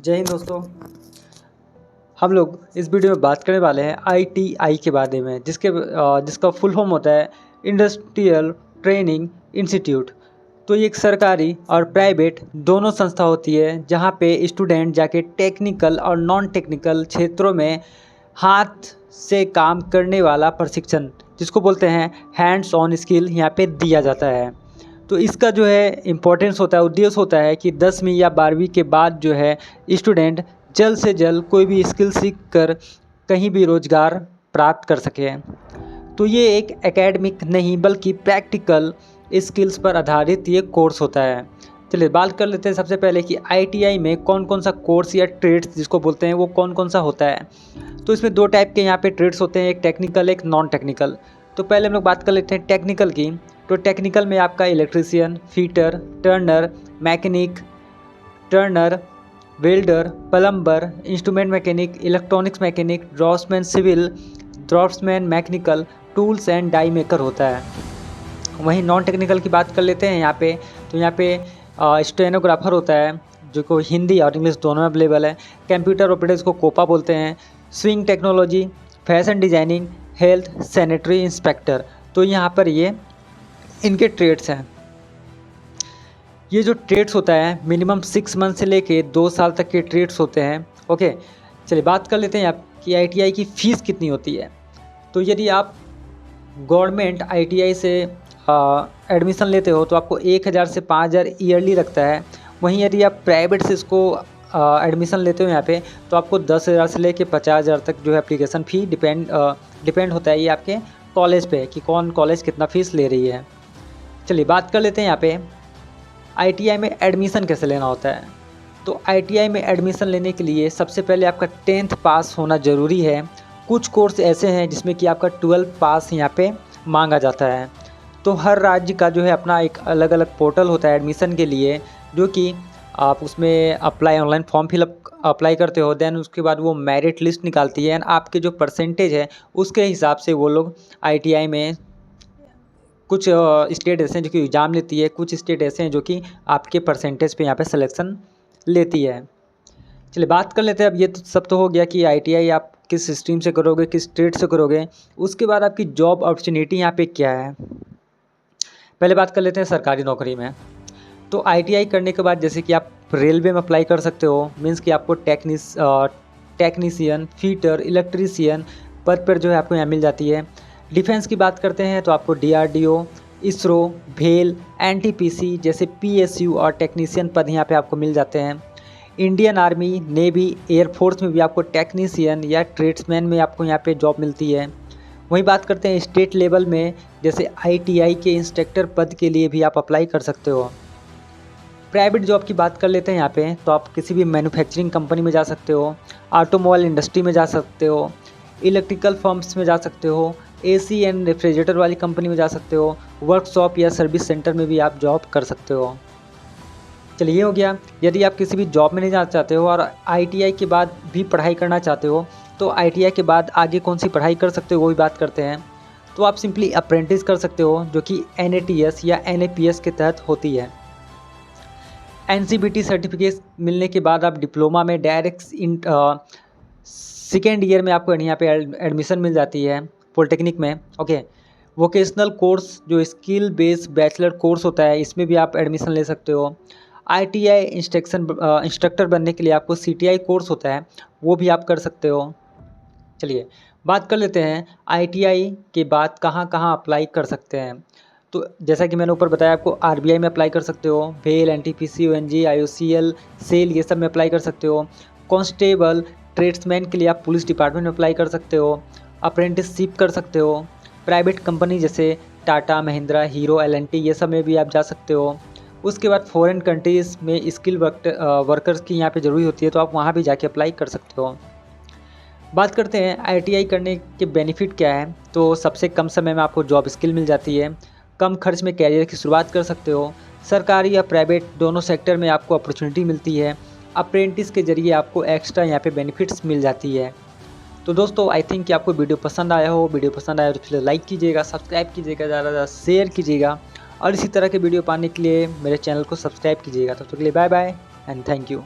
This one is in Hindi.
जय हिंद दोस्तों। हम लोग इस वीडियो में बात करने वाले हैं ITI के बारे में, जिसका फुल फॉर्म होता है इंडस्ट्रियल ट्रेनिंग इंस्टीट्यूट। तो ये एक सरकारी और प्राइवेट दोनों संस्था होती है जहाँ पे स्टूडेंट जाके टेक्निकल और नॉन टेक्निकल क्षेत्रों में हाथ से काम करने वाला प्रशिक्षण, जिसको बोलते हैं हैंड्स ऑन स्किल, यहाँ पे दिया जाता है। तो इसका जो है इम्पोर्टेंस होता है, उद्देश्य होता है कि 10वीं या 12वीं के बाद जो है स्टूडेंट जल्द से जल्द कोई भी स्किल सीख कर कहीं भी रोज़गार प्राप्त कर सके। तो ये एक एकेडमिक नहीं बल्कि प्रैक्टिकल स्किल्स पर आधारित ये कोर्स होता है। चलिए बात कर लेते हैं सबसे पहले कि ITI में कौन कौन सा कोर्स या ट्रेड्स जिसको बोलते हैं वो कौन कौन सा होता है। तो इसमें दो टाइप के यहाँ पे ट्रेड्स होते हैं, एक टेक्निकल एक नॉन टेक्निकल। तो पहले हम लोग बात कर लेते हैं टेक्निकल की। तो टेक्निकल में आपका electrician, fitter, turner, mechanic, turner, welder, plumber, instrument mechanic, electronics mechanic, draughtsman civil, draughtsman mechanical, tools and die maker होता है। वहीं नॉन टेक्निकल की बात कर लेते हैं यहाँ पे। तो यहाँ पे स्टेनोग्राफर होता है जो को हिंदी और इंग्लिश दोनों में अवेलेबल है। कंप्यूटर ऑपरेटर को कोपा बोलते हैं। Swing technology, fashion designing, health, sanitary inspector. तो यहाँ पर ये इनके ट्रेड्स हैं। ये जो ट्रेड्स होता है मिनिमम 6 मंथ से लेके 2 साल तक के ट्रेड्स होते हैं। ओके, चलिए बात कर लेते हैं आपकी ITI की फ़ीस कितनी होती है। तो यदि आप गवर्नमेंट ITI से एडमिशन लेते हो तो आपको 1000 से 5000 ईयरली लगता है। वहीं यदि आप प्राइवेट से इसको एडमिशन लेते हो यहाँ पे तो आपको 10,000 से लेके 50,000 तक जो है एप्लीकेशन फ़ी डिपेंड होता है ये आपके कॉलेज पे कि कौन कॉलेज कितना फ़ीस ले रही है। चलिए बात कर लेते हैं यहाँ पे ITI में एडमिशन कैसे लेना होता है। तो ITI में एडमिशन लेने के लिए सबसे पहले आपका 10th पास होना ज़रूरी है। कुछ कोर्स ऐसे हैं जिसमें कि आपका 12 पास यहाँ पे मांगा जाता है। तो हर राज्य का जो है अपना एक अलग अलग पोर्टल होता है एडमिशन के लिए, जो कि आप उसमें ऑनलाइन फॉर्म फिलअप अप्लाई करते हो। देन उसके बाद वो मेरिट लिस्ट निकालती है एंड आपके जो परसेंटेज है उसके हिसाब से वो लोग ITI में कुछ स्टेट ऐसे हैं जो कि एग्ज़ाम लेती है, कुछ स्टेट ऐसे हैं जो कि आपके परसेंटेज पे यहाँ पे सिलेक्शन लेती है। चलिए बात कर लेते हैं। अब ये तो सब तो हो गया कि ITI आप किस स्ट्रीम से करोगे, किस स्टेट से करोगे। उसके बाद आपकी जॉब अपॉर्चुनिटी यहाँ पे क्या है। पहले बात कर लेते हैं सरकारी नौकरी में। तो ITI करने के बाद जैसे कि आप रेलवे में अप्लाई कर सकते हो, मीन्स कि आपको टेक्नीशियन, फीटर, इलेक्ट्रीशियन पद पर जो है आपको यहाँ मिल जाती है। डिफेंस की बात करते हैं तो आपको DRDO, इसरो, भेल, NTPC जैसे PSU और टेक्नीशियन पद यहाँ पे आपको मिल जाते हैं। इंडियन आर्मी, नेवी, एयरफोर्स में भी आपको टेक्नीशियन या ट्रेड्समैन में आपको यहाँ पे जॉब मिलती है। वहीं बात करते हैं स्टेट लेवल में, जैसे ITI के इंस्ट्रक्टर पद के लिए भी आप अप्लाई कर सकते हो। प्राइवेट जॉब की बात कर लेते हैं यहाँ पे। तो आप किसी भी मैन्युफैक्चरिंग कंपनी में जा सकते हो, ऑटोमोबाइल इंडस्ट्री में जा सकते हो, इलेक्ट्रिकल फर्म्स में जा सकते हो, AC एंड रेफ्रिजरेटर वाली कंपनी में जा सकते हो, वर्कशॉप या सर्विस सेंटर में भी आप जॉब कर सकते हो। चलिए ये हो गया। यदि आप किसी भी जॉब में नहीं जाना चाहते हो और ITI के बाद भी पढ़ाई करना चाहते हो तो ITI के बाद आगे कौन सी पढ़ाई कर सकते हो वो भी बात करते हैं। तो आप सिंपली अप्रेंटिस कर सकते हो जो कि NATS या NAPS के तहत होती है। NCBT सर्टिफिकेट मिलने के बाद आप डिप्लोमा में डायरेक्ट सेकेंड ईयर में आपको यहाँ पे एडमिशन मिल जाती है पॉलिटेक्निक में। ओके, वोकेशनल कोर्स जो स्किल बेस्ड बैचलर कोर्स होता है इसमें भी आप एडमिशन ले सकते हो। ITI इंस्ट्रक्टर बनने के लिए आपको CTI कोर्स होता है, वो भी आप कर सकते हो। चलिए बात कर लेते हैं ITI के बाद कहाँ कहाँ अप्लाई कर सकते हैं। तो जैसा कि मैंने ऊपर बताया आपको RBI में अप्लाई कर सकते हो, भेल, NTPC, ONG, IOCL, सेल ये सब में अप्लाई कर सकते हो। कांस्टेबल, ट्रेड्समैन के लिए आप पुलिस डिपार्टमेंट में अप्लाई कर सकते हो। अप्रेंटिसशिप कर सकते हो। प्राइवेट कंपनी जैसे टाटा, महिंद्रा, हीरो, L&T ये सब में भी आप जा सकते हो। उसके बाद फॉरेन कंट्रीज़ में स्किल वर्कर्स की यहाँ पे ज़रूरी होती है तो आप वहाँ भी जाके अप्लाई कर सकते हो। बात करते हैं ITI करने के बेनिफिट क्या है। तो सबसे कम समय में आपको जॉब स्किल मिल जाती है, कम खर्च में कैरियर की शुरुआत कर सकते हो, सरकारी या प्राइवेट दोनों सेक्टर में आपको अपॉर्चुनिटी मिलती है, अप्रेंटिस के जरिए आपको एक्स्ट्रा यहाँ पे बेनिफिट्स मिल जाती है। तो दोस्तों आई थिंक कि आपको वीडियो पसंद आया हो। वीडियो पसंद आया तो प्लीज़ लाइक कीजिएगा, सब्सक्राइब कीजिएगा, ज़्यादा ज़्यादा शेयर कीजिएगा और इसी तरह के वीडियो पाने के लिए मेरे चैनल को सब्सक्राइब कीजिएगा। तो तब तक के लिए bye bye and thank you.